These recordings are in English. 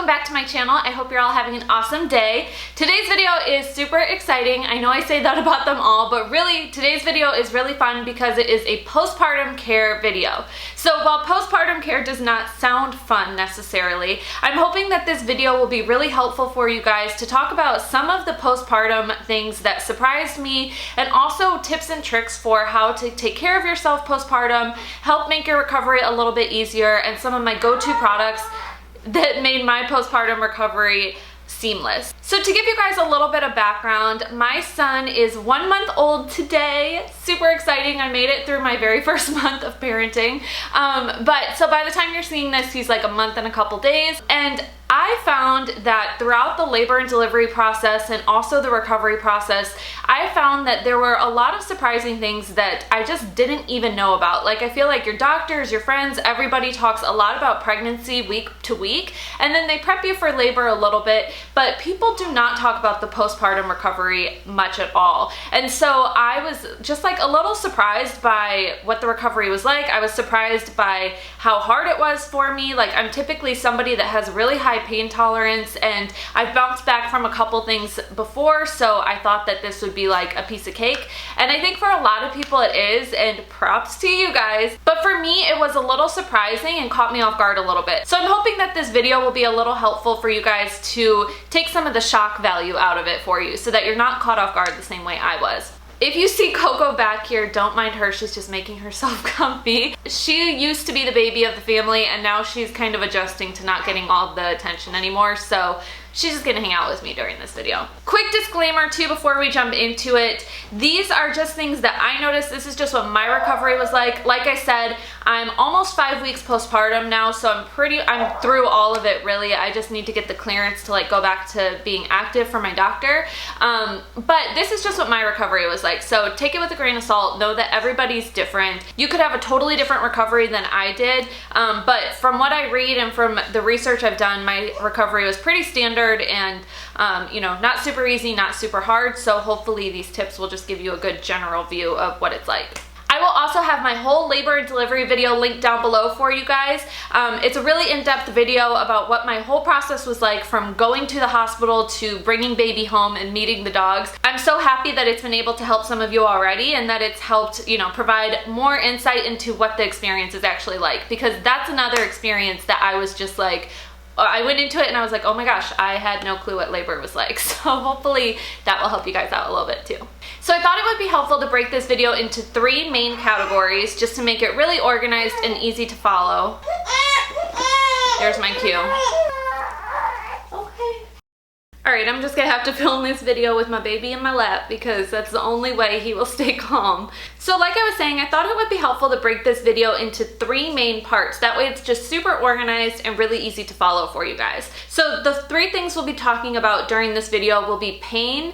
back to my channel. I hope you're all having an awesome day. Today's video is super exciting. I know I say that about them all, but really today's video is really fun because it is a postpartum care video. So while postpartum care does not sound fun necessarily, I'm hoping that this video will be really helpful for you guys to talk about some of the postpartum things that surprised me, and also tips and tricks for how to take care of yourself postpartum, help make your recovery a little bit easier, and some of my go-to products that made my postpartum recovery seamless. So to give you guys a little bit of background, my son is 1 month old today. Super exciting. I made it through my very first month of parenting. But so by the time you're seeing this, he's like a month and a couple days. And I found that throughout the labor and delivery process and also the recovery process, I found that there were a lot of surprising things that I just didn't even know about. Like, I feel like your doctors, your friends, everybody talks a lot about pregnancy week to week, and then they prep you for labor a little bit, but people do not talk about the postpartum recovery much at all. And so I was just like a little surprised by what the recovery was like. I was surprised by how hard it was for me. Like, I'm typically somebody that has really high pain tolerance, and I've bounced back from a couple things before, so I thought that this would be like a piece of cake, and I think for a lot of people it is, and props to you guys. But for me, it was a little surprising and caught me off guard a little bit. So I'm hoping that this video will be a little helpful for you guys to take some of the shock value out of it for you, so that you're not caught off guard the same way I was. If you see Coco back here, don't mind her, she's just making herself comfy. She used to be the baby of the family, and now she's kind of adjusting to not getting all the attention anymore, so she's just gonna hang out with me during this video. Quick disclaimer too before we jump into it. These are just things that I noticed. This is just what my recovery was like. Like I said, I'm almost 5 weeks postpartum now, so I'm through all of it really. I just need to get the clearance to like go back to being active for my doctor. But this is just what my recovery was like. So take it with a grain of salt. Know that everybody's different. You could have a totally different recovery than I did. But from what I read and from the research I've done, my recovery was pretty standard and you know, not super easy, not super hard. So hopefully these tips will just give you a good general view of what it's like. I will also have my whole labor and delivery video linked down below for you guys. It's a really in-depth video about what my whole process was like, from going to the hospital to bringing baby home and meeting the dogs. I'm so happy that it's been able to help some of you already, and that it's helped, you know, provide more insight into what the experience is actually like, because that's another experience that I was just like, I went into it and I was like, oh my gosh, I had no clue what labor was like. So hopefully that will help you guys out a little bit too. So I thought it would be helpful to break this video into 3 main categories just to make it really organized and easy to follow. There's my cue. Alright, I'm just gonna have to film this video with my baby in my lap because that's the only way he will stay calm. So like I was saying, I thought it would be helpful to break this video into 3 main parts. That way it's just super organized and really easy to follow for you guys. So the 3 things we'll be talking about during this video will be pain,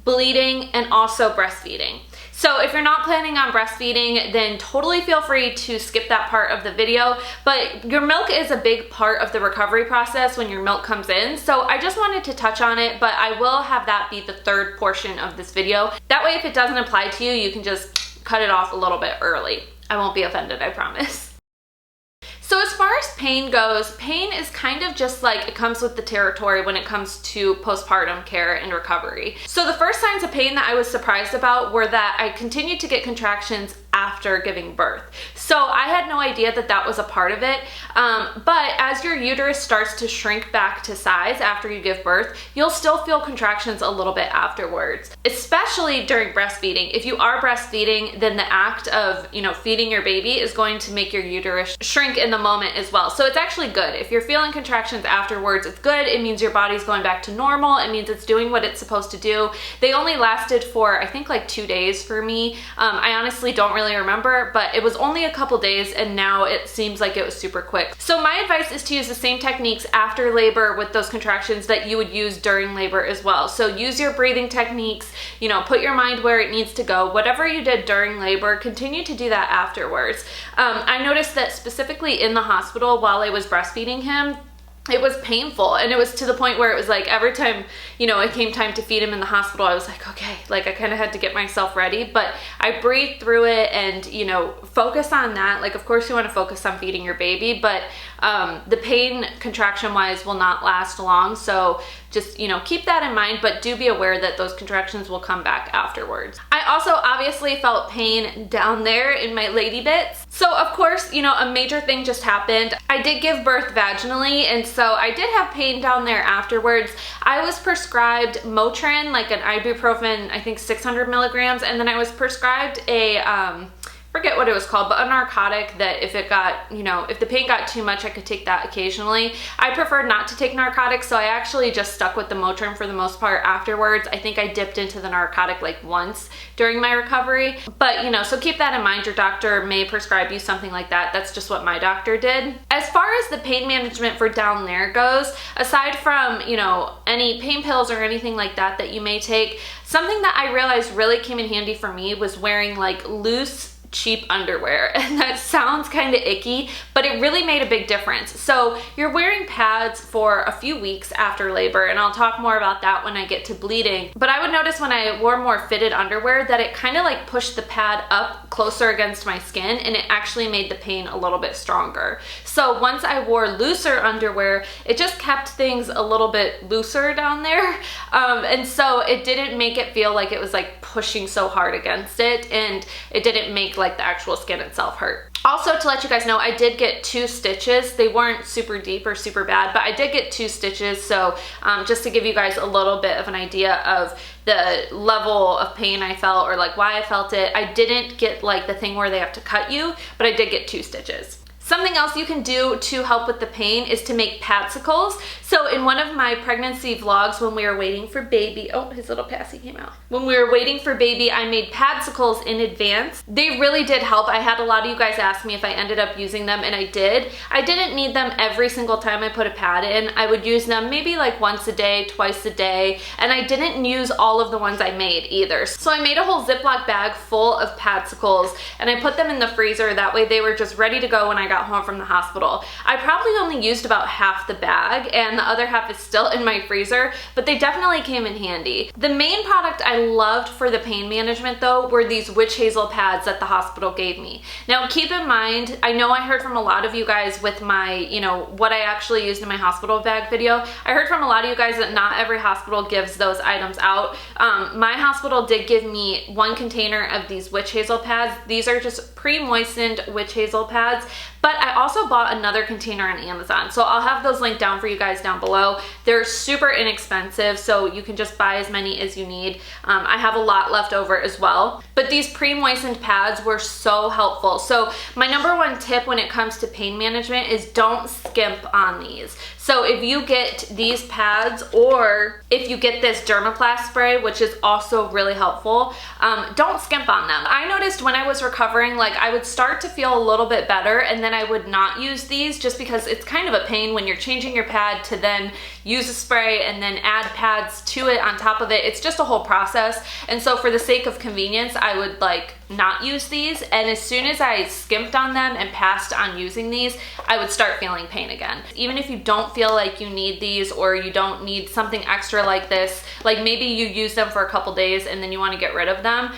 bleeding, and also breastfeeding. So if you're not planning on breastfeeding, then totally feel free to skip that part of the video, but your milk is a big part of the recovery process when your milk comes in, so I just wanted to touch on it, but I will have that be the 3rd portion of this video. That way if it doesn't apply to you, you can just cut it off a little bit early. I won't be offended, I promise. So as far as pain goes, pain is kind of just like it comes with the territory when it comes to postpartum care and recovery. So the first signs of pain that I was surprised about were that I continued to get contractions after giving birth. So I had no idea that that was a part of it. But as your uterus starts to shrink back to size after you give birth, you'll still feel contractions a little bit afterwards, especially during breastfeeding. If you are breastfeeding, then the act of, you know, feeding your baby is going to make your uterus shrink in the moment as well. So it's actually good. If you're feeling contractions afterwards, it's good. It means your body's going back to normal. It means it's doing what it's supposed to do. They only lasted for, I think, like 2 days for me. I honestly don't really remember, but it was only a couple days, and now it seems like it was super quick. So my advice is to use the same techniques after labor with those contractions that you would use during labor as well. So use your breathing techniques, you know, put your mind where it needs to go. Whatever you did during labor, continue to do that afterwards. I noticed that specifically in the hospital while I was breastfeeding him, it was painful, and it was to the point where it was like every time, you know, it came time to feed him in the hospital, I was like, okay, like I kind of had to get myself ready, but I breathed through it and, you know, focus on that. Like, of course you want to focus on feeding your baby, but the pain contraction wise will not last long. So just, you know, keep that in mind, but do be aware that those contractions will come back afterwards. I also obviously felt pain down there in my lady bits. So of course, you know, a major thing just happened. I did give birth vaginally, and so I did have pain down there afterwards. I was prescribed Motrin, like an ibuprofen, I think 600 milligrams, and then I was prescribed a, forget what it was called, but a narcotic that if it got, you know, if the pain got too much, I could take that occasionally. I prefer not to take narcotics, so I actually just stuck with the Motrin for the most part afterwards. I think I dipped into the narcotic like once during my recovery, but you know, so keep that in mind. Your doctor may prescribe you something like that. That's just what my doctor did. As far as the pain management for down there goes, aside from, you know, any pain pills or anything like that that you may take, something that I realized really came in handy for me was wearing like loose, cheap underwear. And that sounds kind of icky, but it really made a big difference. So you're wearing pads for a few weeks after labor, and I'll talk more about that when I get to bleeding. But I would notice when I wore more fitted underwear that it kind of like pushed the pad up closer against my skin, and it actually made the pain a little bit stronger. So once I wore looser underwear, it just kept things a little bit looser down there. And so it didn't make it feel like it was like pushing so hard against it, and it didn't make like the actual skin itself hurt. Also, to let you guys know, I did get 2 stitches. They weren't super deep or super bad, but I did get 2 stitches. So just to give you guys a little bit of an idea of the level of pain I felt, or like why I felt it, I didn't get like the thing where they have to cut you, but I did get 2 stitches. Something else you can do to help with the pain is to make padsicles. So in one of my pregnancy vlogs when we were waiting for baby, oh, his little passy came out. When we were waiting for baby, I made padsicles in advance. They really did help. I had a lot of you guys ask me if I ended up using them, and I did. I didn't need them every single time I put a pad in. I would use them maybe like once a day, twice a day, and I didn't use all of the ones I made either. So I made a whole Ziploc bag full of padsicles, and I put them in the freezer. That way they were just ready to go when I got home from the hospital. I probably only used about half the bag, and the other half is still in my freezer, but they definitely came in handy. The main product I loved for the pain management though were these witch hazel pads that the hospital gave me. Now keep in mind, I know I heard from a lot of you guys with my, you know, what I actually used in my hospital bag video. I heard from a lot of you guys that not every hospital gives those items out. My hospital did give me 1 container of these witch hazel pads. These are just pre-moistened witch hazel pads, but I also bought another container on Amazon. So I'll have those linked down for you guys down below. They're super inexpensive, so you can just buy as many as you need. I have a lot left over as well. But these pre-moistened pads were so helpful. So my #1 tip when it comes to pain management is don't skimp on these. So if you get these pads, or if you get this Dermaplast spray, which is also really helpful, don't skimp on them. I noticed when I was recovering, like I would start to feel a little bit better, and then I would not use these just because it's kind of a pain when you're changing your pad to then use a spray and then add pads to it on top of it. It's just a whole process. And so for the sake of convenience, I would like not use these, and as soon as I skimped on them and passed on using these, I would start feeling pain again. Even if you don't feel like you need these, or you don't need something extra like this, like maybe you use them for a couple days and then you want to get rid of them,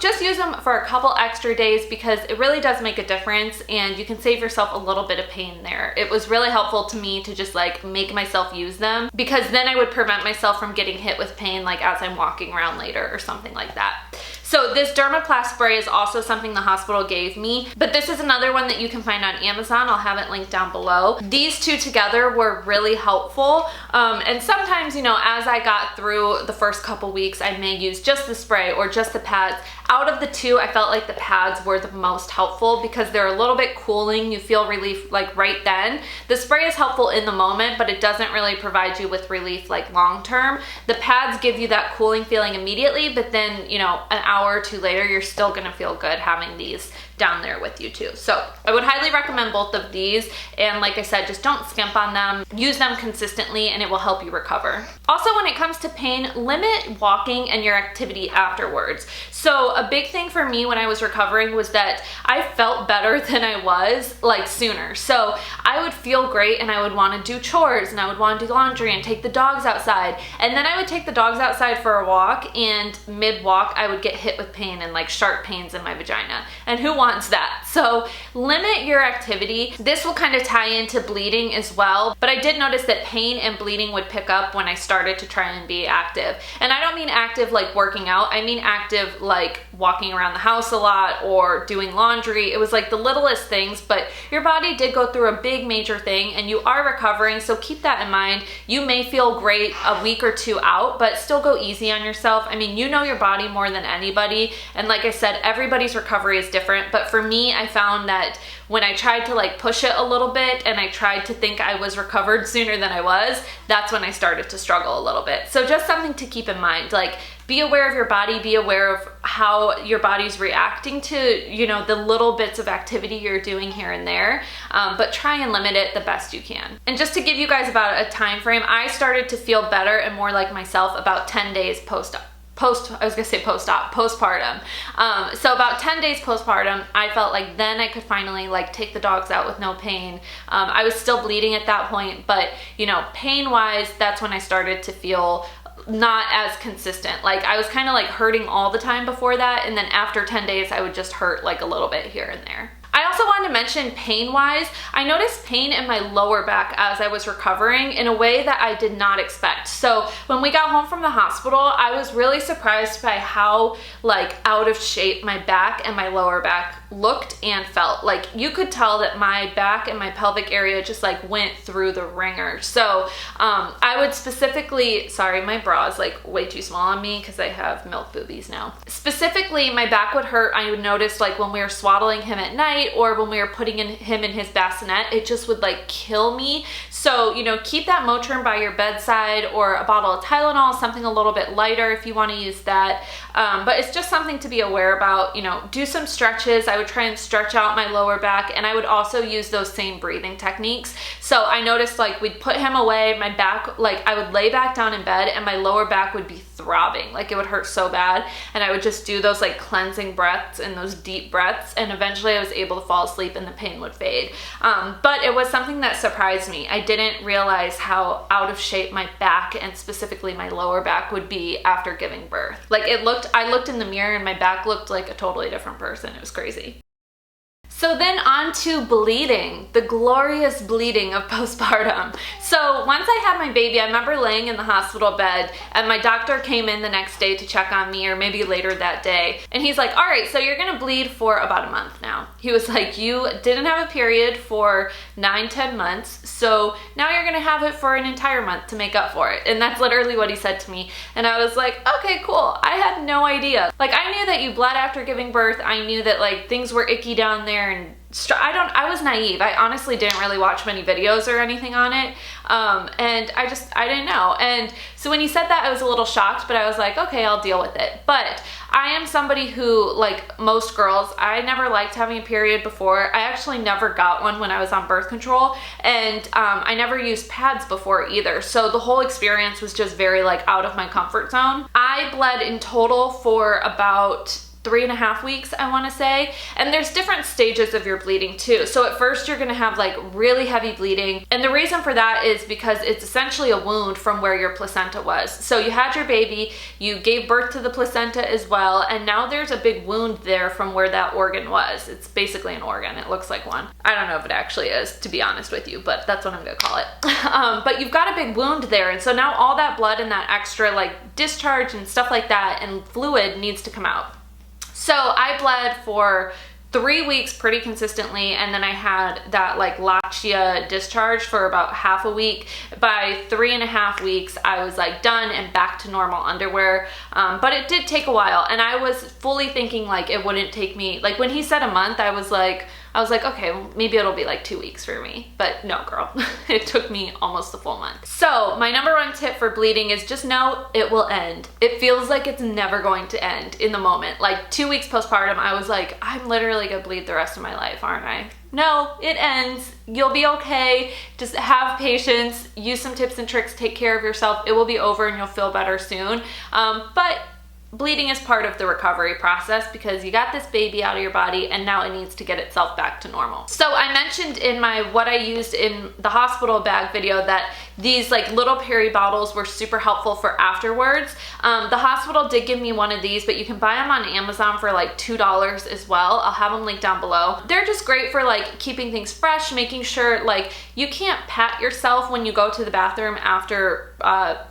just use them for a couple extra days, because it really does make a difference and you can save yourself a little bit of pain there. It was really helpful to me to just like make myself use them, because then I would prevent myself from getting hit with pain like as I'm walking around later or something like that. So this Dermaplast spray is also something the hospital gave me, but this is another one that you can find on Amazon. I'll have it linked down below. These 2 together were really helpful, and sometimes, you know, as I got through the first couple weeks, I may use just the spray or just the pads. Out of the 2, I felt like the pads were the most helpful because they're a little bit cooling. You feel relief like right then. The spray is helpful in the moment, but it doesn't really provide you with relief like long term. The pads give you that cooling feeling immediately, but then, you know, an hour or 2 later, you're still gonna feel good having these down there with you too. So I would highly recommend both of these, and like I said, just don't skimp on them. Use them consistently and it will help you recover. Also, when it comes to pain, limit walking and your activity afterwards. So a big thing for me when I was recovering was that I felt better than I was like sooner. So I would feel great and I would want to do chores and I would want to do laundry and take the dogs outside. And then I would take the dogs outside for a walk, and mid-walk I would get hit with pain and like sharp pains in my vagina. And who wants that? So limit your activity. This will kind of tie into bleeding as well, but I did notice that pain and bleeding would pick up when I started to try and be active. And I don't mean active like working out, I mean active like walking around the house a lot or doing laundry. It was like the littlest things, but your body did go through a big major thing and you are recovering, so keep that in mind. You may feel great a week or two out, but still go easy on yourself. I mean, you know your body more than anybody, and like I said, everybody's recovery is different, but for me, I found that when I tried to like push it a little bit and I tried to think I was recovered sooner than I was, that's when I started to struggle a little bit. So just something to keep in mind, like be aware of your body, be aware of how your body's reacting to, you know, the little bits of activity you're doing here and there, but try and limit it the best you can. And just to give you guys about a time frame, I started to feel better and more like myself about 10 days postpartum. So about 10 days postpartum, I felt like then I could finally like take the dogs out with no pain. I was still bleeding at that point, but you know, pain wise, that's when I started to feel not as consistent. Like I was kind of like hurting all the time before that, and then after 10 days I would just hurt like a little bit here and there. I also wanted to mention pain-wise, I noticed pain in my lower back as I was recovering in a way that I did not expect. So when we got home from the hospital, I was really surprised by how like out of shape my back and my lower back looked and felt. Like you could tell that my back and my pelvic area just like went through the ringer. So I would specifically, sorry, my bra is like way too small on me because I have milk boobies now. Specifically, my back would hurt. I would notice like when we were swaddling him at night or when we were putting him in his bassinet, it just would like kill me. So, you know, keep that Motrin by your bedside or a bottle of Tylenol, something a little bit lighter if you want to use that. But it's just something to be aware about. You know, do some stretches. I would try and stretch out my lower back, and I would also use those same breathing techniques. So I noticed like we'd put him away, my back, like I would lay back down in bed and my lower back would be throbbing. Like it would hurt so bad. And I would just do those like cleansing breaths and those deep breaths. And eventually I was able to fall asleep and the pain would fade. But it was something that surprised me. I didn't realize how out of shape my back and specifically my lower back would be after giving birth. Like I looked in the mirror and my back looked like a totally different person. It was crazy. So then on to bleeding, the glorious bleeding of postpartum. So once I had my baby, I remember laying in the hospital bed and my doctor came in the next day to check on me, or maybe later that day. And he's like, all right, so you're gonna bleed for about a month now. He was like, you didn't have a period for 9-10 months, so now you're gonna have it for an entire month to make up for it. And that's literally what he said to me. And I was like, okay, cool. I had no idea. Like I knew that you bled after giving birth. I knew that like things were icky down there, and I was naive. I honestly didn't really watch many videos or anything on it. And I didn't know. And so when he said that, I was a little shocked, but I was like, okay, I'll deal with it. But I am somebody who, like most girls, I never liked having a period before. I actually never got one when I was on birth control, and I never used pads before either. So the whole experience was just very like out of my comfort zone. I bled in total for about 3.5 weeks, I want to say. And there's different stages of your bleeding too. So at first you're going to have like really heavy bleeding. And the reason for that is because it's essentially a wound from where your placenta was. So you had your baby, you gave birth to the placenta as well, and now there's a big wound there from where that organ was. It's basically an organ. It looks like one. I don't know if it actually is, to be honest with you, but that's what I'm going to call it. But you've got a big wound there. And so now all that blood and that extra like discharge and stuff like that and fluid needs to come out. So I bled for 3 weeks pretty consistently, and then I had that like lachia discharge for about half a week. By 3.5 weeks, I was like done and back to normal underwear. But it did take a while, and I was fully thinking like it wouldn't take me, like when he said a month, I was like, I was like, okay, well, maybe it'll be like 2 weeks for me. But no, girl, it took me almost a full month. So my number one tip for bleeding is just know it will end. It feels like it's never going to end in the moment. Like 2 weeks postpartum, I was like, I'm literally gonna bleed the rest of my life, aren't I? No, it ends. You'll be okay. Just have patience, use some tips and tricks, take care of yourself. It will be over and you'll feel better soon. But bleeding is part of the recovery process because you got this baby out of your body and now it needs to get itself back to normal. So I mentioned in my what I used in the hospital bag video that these like little peri bottles were super helpful for afterwards. The hospital did give me one of these, but you can buy them on Amazon for like $2 as well. I'll have them linked down below. They're just great for like keeping things fresh, making sure like you can't pat yourself when you go to the bathroom after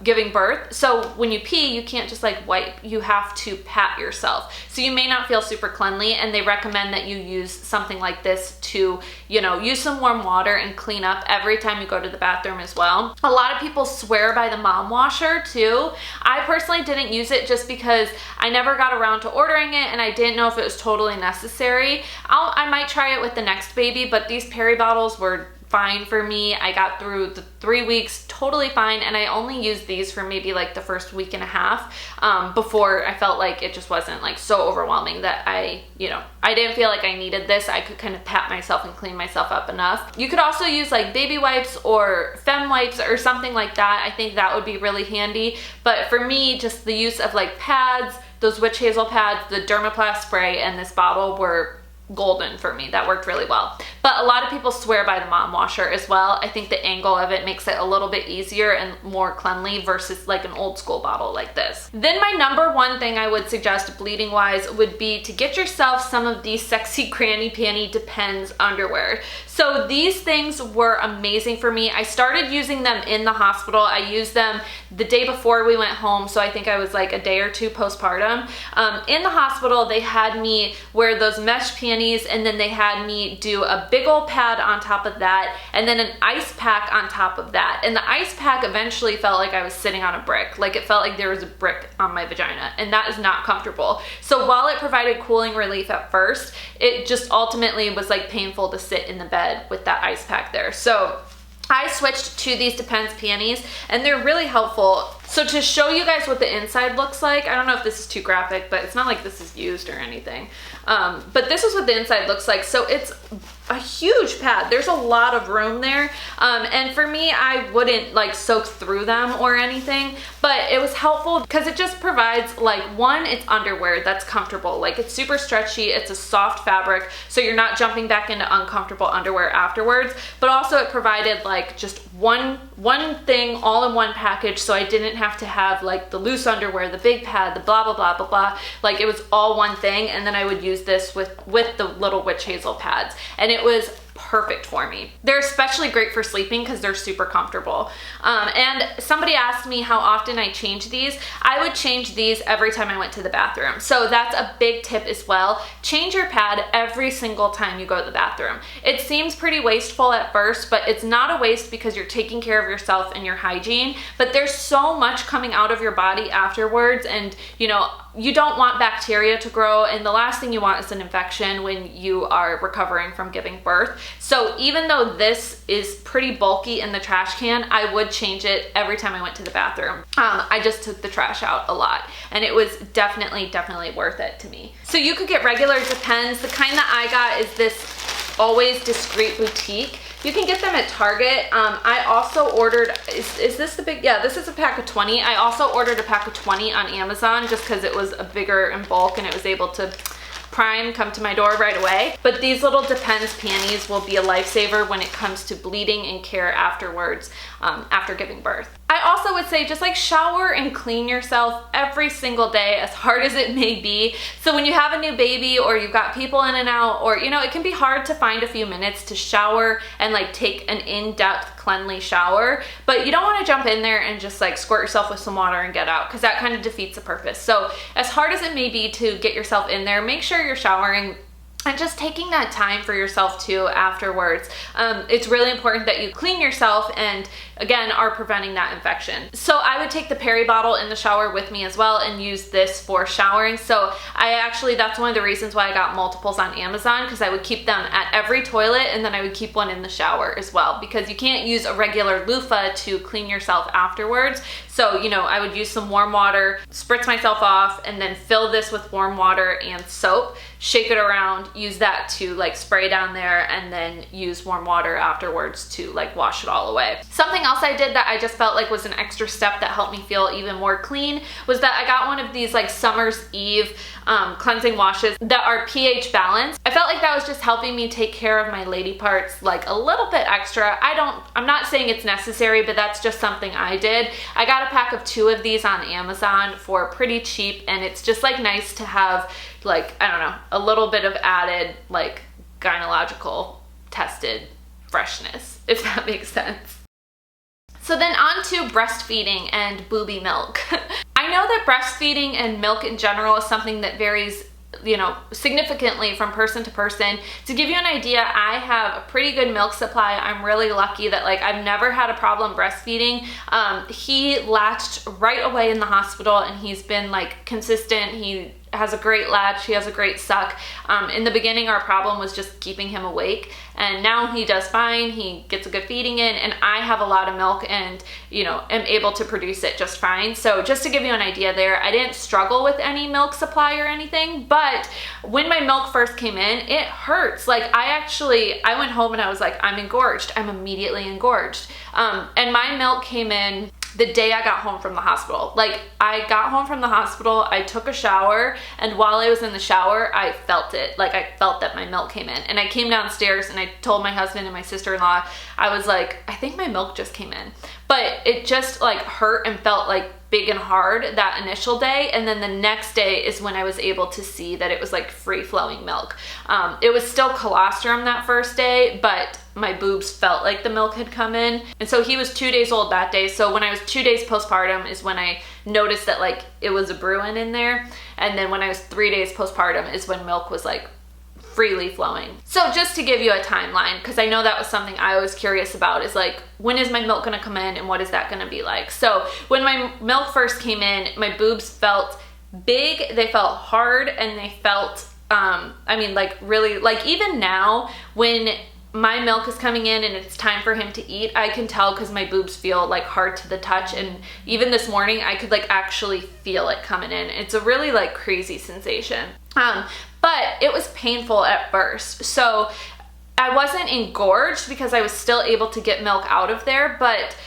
giving birth. So when you pee, you can't just like wipe, you have to pat yourself. So you may not feel super cleanly, and they recommend that you use something like this to, you know, use some warm water and clean up every time you go to the bathroom as well. A lot of people swear by the mom washer too. I personally didn't use it just because I never got around to ordering it and I didn't know if it was totally necessary. I might try it with the next baby, but these peri bottles were fine for me. I got through the 3 weeks totally fine, and I only used these for maybe like the first week and a half before I felt like it just wasn't like so overwhelming that I didn't feel like I needed this. I could kind of pat myself and clean myself up enough. You could also use like baby wipes or fem wipes or something like that. I think that would be really handy. But for me, just the use of like pads, those witch hazel pads, the Dermaplast spray, and this bottle were golden for me. That worked really well. But a lot of people swear by the mom washer as well. I think the angle of it makes it a little bit easier and more cleanly versus like an old school bottle like this. Then my number one thing I would suggest bleeding wise would be to get yourself some of these sexy granny panty Depends underwear. So these things were amazing for me. I started using them in the hospital. I used them the day before we went home, so I think I was like a day or two postpartum. In the hospital, they had me wear those mesh panties, and then they had me do a big old pad on top of that, and then an ice pack on top of that. And the ice pack eventually felt like I was sitting on a brick. Like it felt like there was a brick on my vagina, and that is not comfortable. So while it provided cooling relief at first, it just ultimately was like painful to sit in the bed with that ice pack there. So I switched to these Depends panties, and they're really helpful. So to show you guys what the inside looks like, I don't know if this is too graphic, but it's not like this is used or anything. But this is what the inside looks like. So it's a huge pad. There's a lot of room there. And for me, I wouldn't like soak through them or anything, but it was helpful because it just provides like, one, it's underwear that's comfortable. Like it's super stretchy. It's a soft fabric, so you're not jumping back into uncomfortable underwear afterwards. But also it provided like just one thing all in one package, so I didn't have to have like the loose underwear, the big pad, the blah blah blah blah blah. Like it was all one thing, and then I would use this with the little witch hazel pads, and it was perfect for me. They're especially great for sleeping because they're super comfortable. And somebody asked me how often I change these. I would change these every time I went to the bathroom. So that's a big tip as well. Change your pad every single time you go to the bathroom. It seems pretty wasteful at first, but it's not a waste because you're taking care of yourself and your hygiene. But there's so much coming out of your body afterwards, and you don't want bacteria to grow, and the last thing you want is an infection when you are recovering from giving birth. So even though this is pretty bulky in the trash can, I would change it every time I went to the bathroom. I just took the trash out a lot, and it was definitely worth it to me. So you could get regular Depends. The kind that I got is this Always Discreet Boutique. You can get them at Target. I also ordered, is this the big, yeah, this is a pack of 20. I also ordered a pack of 20 on Amazon just because it was a bigger in bulk and it was able to come to my door right away. But these little Depends panties will be a lifesaver when it comes to bleeding and care afterwards, after giving birth. I also would say just like shower and clean yourself every single day, as hard as it may be. So when you have a new baby or you've got people in and out, or it can be hard to find a few minutes to shower and like take an in-depth cleanly shower, but you don't want to jump in there and just like squirt yourself with some water and get out, because that kind of defeats the purpose. So as hard as it may be to get yourself in there, make sure you're showering And just taking that time for yourself too afterwards. It's really important that you clean yourself and again are preventing that infection. So I would take the Peri bottle in the shower with me as well and use this for showering. So that's one of the reasons why I got multiples on Amazon, because I would keep them at every toilet and then I would keep one in the shower as well, because you can't use a regular loofah to clean yourself afterwards. So, I would use some warm water, spritz myself off, and then fill this with warm water and soap, shake it around, use that to like spray down there, and then use warm water afterwards to like wash it all away. Something else I did that I just felt like was an extra step that helped me feel even more clean was that I got one of these like Summer's Eve cleansing washes that are pH balanced. I felt like that was just helping me take care of my lady parts like a little bit extra. I'm not saying it's necessary, but that's just something I did. I got a pack of 2 of these on Amazon for pretty cheap, and it's just like nice to have like, I don't know, a little bit of added like gynecological tested freshness, if that makes sense. So then on to breastfeeding and booby milk. I know that breastfeeding and milk in general is something that varies significantly from person to person. To give you an idea, I have a pretty good milk supply. I'm really lucky that like I've never had a problem breastfeeding. He latched right away in the hospital and he's been like consistent. He has a great latch, he has a great suck. In the beginning our problem was just keeping him awake, and now he does fine. He gets a good feeding in, and I have a lot of milk and am able to produce it just fine. So just to give you an idea there, I didn't struggle with any milk supply or anything, but when my milk first came in, it hurts. Like I went home and I was like, I'm engorged. I'm immediately engorged. And my milk came in the day I got home from the hospital. Like I got home from the hospital, I took a shower, and while I was in the shower, I felt it. Like I felt that my milk came in, and I came downstairs and I told my husband and my sister-in-law, I was like, I think my milk just came in. But it just like hurt and felt like big and hard that initial day, and then the next day is when I was able to see that it was like free-flowing milk. It was still colostrum that first day, but my boobs felt like the milk had come in. And so he was 2 days old that day, so when I was 2 days postpartum is when I noticed that like it was a brewing in there, and then when I was 3 days postpartum is when milk was like freely flowing. So just to give you a timeline, because I know that was something I was curious about, is like, when is my milk gonna come in and what is that gonna be like? So when my milk first came in, my boobs felt big, they felt hard, and they felt, like really, like even now when my milk is coming in and it's time for him to eat, I can tell because my boobs feel like hard to the touch, and even this morning I could like actually feel it coming in. It's a really like crazy sensation. But it was painful at first. So I wasn't engorged because I was still able to get milk out of there, but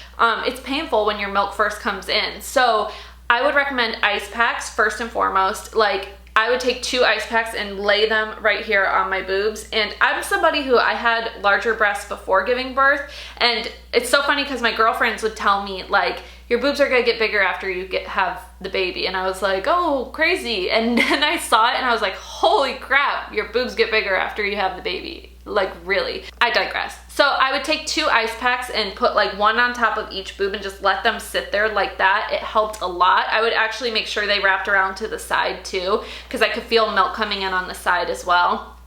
it's painful when your milk first comes in. So I would recommend ice packs first and foremost. Like I would take 2 ice packs and lay them right here on my boobs. And I'm somebody who I had larger breasts before giving birth, and it's so funny because my girlfriends would tell me like, your boobs are gonna get bigger after you have the baby, and I was like, oh, crazy. And then I saw it and I was like, holy crap, your boobs get bigger after you have the baby. Like really. I digress. So I would take 2 ice packs and put like 1 on top of each boob and just let them sit there like that. It helped a lot. I would actually make sure they wrapped around to the side too, because I could feel milk coming in on the side as well.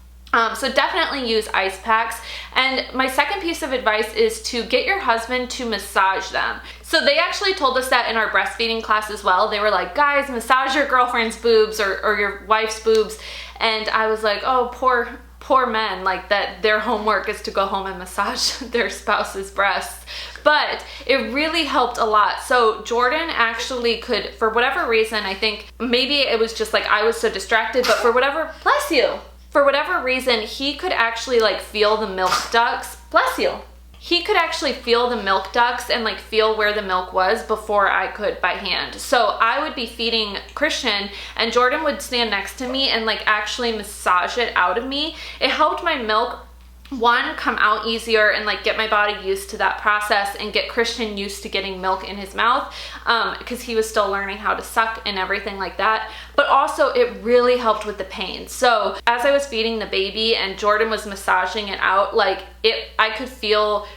So definitely use ice packs. And my second piece of advice is to get your husband to massage them. So they actually told us that in our breastfeeding class as well. They were like, guys, massage your girlfriend's boobs or your wife's boobs. And I was like, oh, poor men, like that their homework is to go home and massage their spouse's breasts. But it really helped a lot. So Jordan actually could, for whatever reason, I think maybe it was just like I was so distracted, but for whatever reason, he could actually like feel the milk ducts. Bless you. He could actually feel the milk ducts and like feel where the milk was before I could by hand. So I would be feeding Christian and Jordan would stand next to me and like actually massage it out of me. It helped my milk, one, come out easier and like get my body used to that process and get Christian used to getting milk in his mouth, because he was still learning how to suck and everything like that. But also it really helped with the pain. So as I was feeding the baby and Jordan was massaging it out, like I could feel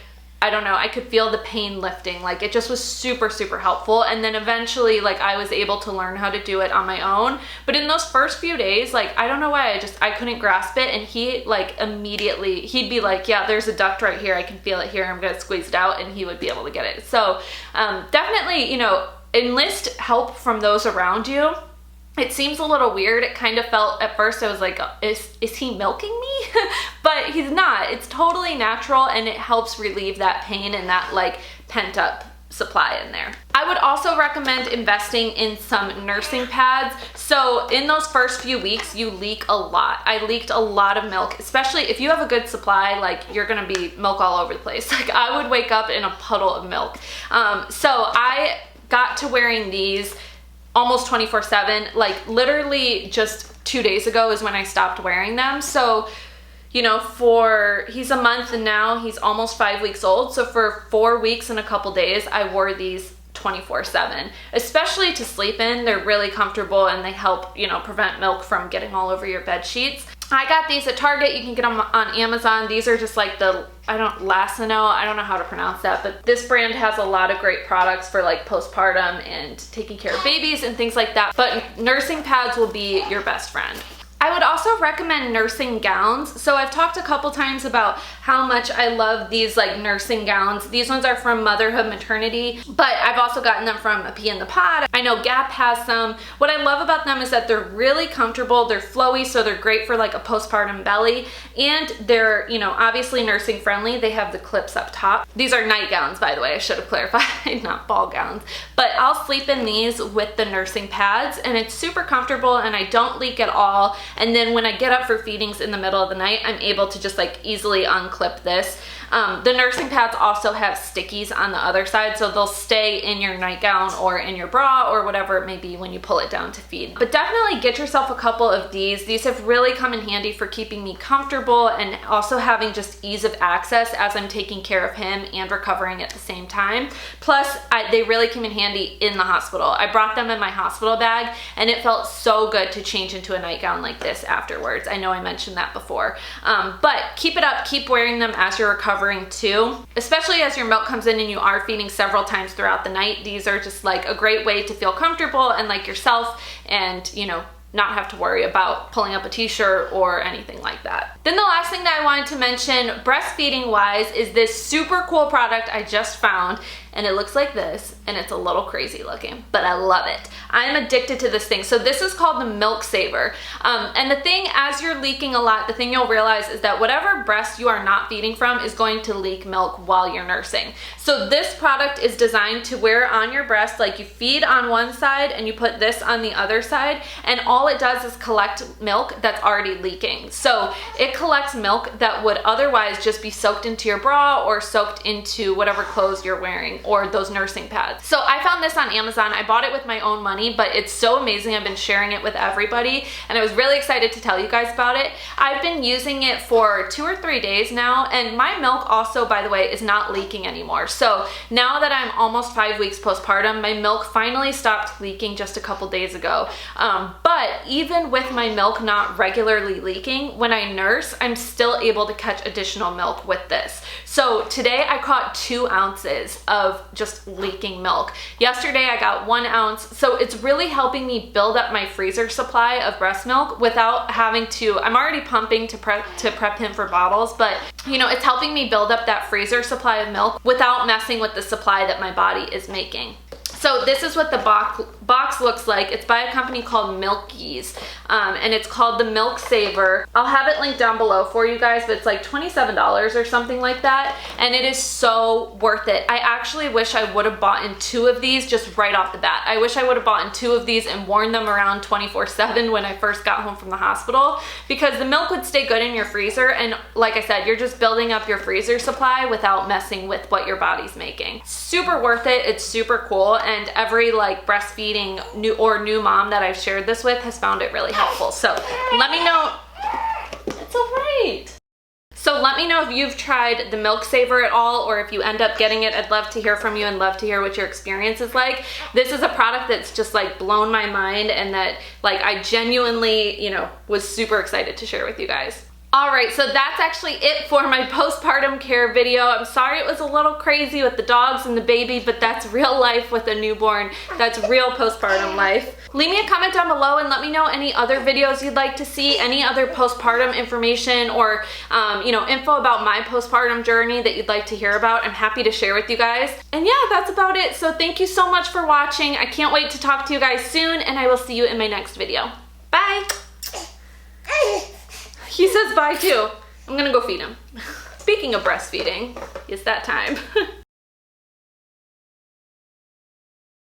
I don't know, I could feel the pain lifting. Like it just was super, super helpful. And then eventually like I was able to learn how to do it on my own. But in those first few days, like I don't know why, I couldn't grasp it. And he like immediately, he'd be like, yeah, there's a duct right here. I can feel it here. I'm gonna squeeze it out, and he would be able to get it. So definitely, you know, enlist help from those around you. It seems a little weird. It kind of felt at first, I was like, is he milking me? But he's not. It's totally natural, and it helps relieve that pain and that like pent up supply in there. I would also recommend investing in some nursing pads. So in those first few weeks, you leak a lot. I leaked a lot of milk, especially if you have a good supply, like you're gonna be milk all over the place. Like I would wake up in a puddle of milk. So I got to wearing these almost 24/7, like literally just 2 days ago is when I stopped wearing them. So, you know, he's a month and now he's almost 5 weeks old. So for 4 weeks and a couple days, I wore these 24/7, especially to sleep in. They're really comfortable and they help, you know, prevent milk from getting all over your bed sheets. I got these at Target. You can get them on Amazon. These are just like Lacino. I don't know how to pronounce that, but this brand has a lot of great products for like postpartum and taking care of babies and things like that. But nursing pads will be your best friend. I would also recommend nursing gowns. So I've talked a couple times about how much I love these like nursing gowns. These ones are from Motherhood Maternity, but I've also gotten them from A Pea in the Pod. I know Gap has some. What I love about them is that they're really comfortable, they're flowy, so they're great for like a postpartum belly, and they're, you know, obviously nursing friendly. They have the clips up top. These are nightgowns, by the way, I should have clarified, not ball gowns. But I'll sleep in these with the nursing pads, and it's super comfortable and I don't leak at all. And then when I get up for feedings in the middle of the night, I'm able to just like easily unclip this. The nursing pads also have stickies on the other side, so they'll stay in your nightgown or in your bra or whatever it may be when you pull it down to feed. But definitely get yourself a couple of these. These have really come in handy for keeping me comfortable and also having just ease of access as I'm taking care of him and recovering at the same time. Plus, they really came in handy in the hospital. I brought them in my hospital bag, and it felt so good to change into a nightgown like this afterwards. I know I mentioned that before. But keep it up, keep wearing them as you're recovering too, especially as your milk comes in and you are feeding several times throughout the night. These are just like a great way to feel comfortable and like yourself, and you know, not have to worry about pulling up a t-shirt or anything like that. Then the last thing that I wanted to mention breastfeeding wise is this super cool product I just found, and it looks like this, and it's a little crazy looking, but I love it. I'm addicted to this thing. So this is called the Milk Saver. And the thing, as you're leaking a lot, the thing you'll realize is that whatever breast you are not feeding from is going to leak milk while you're nursing. So this product is designed to wear on your breast, like you feed on one side and you put this on the other side, and all it does is collect milk that's already leaking. So it collects milk that would otherwise just be soaked into your bra or soaked into whatever clothes you're wearing or those nursing pads. So I found this on Amazon. I bought it with my own money, but it's so amazing. I've been sharing it with everybody, and I was really excited to tell you guys about it. I've been using it for 2 or 3 days now, and my milk also, by the way, is not leaking anymore. So now that I'm almost 5 weeks postpartum, my milk finally stopped leaking just a couple days ago. But even with my milk not regularly leaking, when I nurse, I'm still able to catch additional milk with this. So today I caught 2 ounces of just leaking milk. Yesterday I got 1 ounce. So it's really helping me build up my freezer supply of breast milk without having to, I'm already pumping to prep him for bottles, but you know, it's helping me build up that freezer supply of milk without messing with the supply that my body is making. So this is what the box looks like. It's by a company called Milky's, and it's called the Milk Saver. I'll have it linked down below for you guys, but it's like $27 or something like that, and it is so worth it. I actually wish I would have bought in 2 of these just right off the bat. I wish I would have bought in 2 of these and worn them around 24/7 when I first got home from the hospital, because the milk would stay good in your freezer, and like I said, you're just building up your freezer supply without messing with what your body's making. Super worth it. It's super cool. And every like breastfeeding new mom that I've shared this with has found it really helpful. So let me know. It's all right. So let me know if you've tried the Milk Saver at all, or if you end up getting it. I'd love to hear from you and love to hear what your experience is like. This is a product that's just like blown my mind, and that like I genuinely, you know, was super excited to share with you guys. Alright, so that's actually it for my postpartum care video. I'm sorry it was a little crazy with the dogs and the baby, but that's real life with a newborn. That's real postpartum life. Leave me a comment down below and let me know any other videos you'd like to see, any other postpartum information or you know, info about my postpartum journey that you'd like to hear about. I'm happy to share with you guys. And yeah, that's about it. So thank you so much for watching. I can't wait to talk to you guys soon, and I will see you in my next video. Bye! He says bye too. I'm gonna go feed him. Speaking of breastfeeding, it's that time.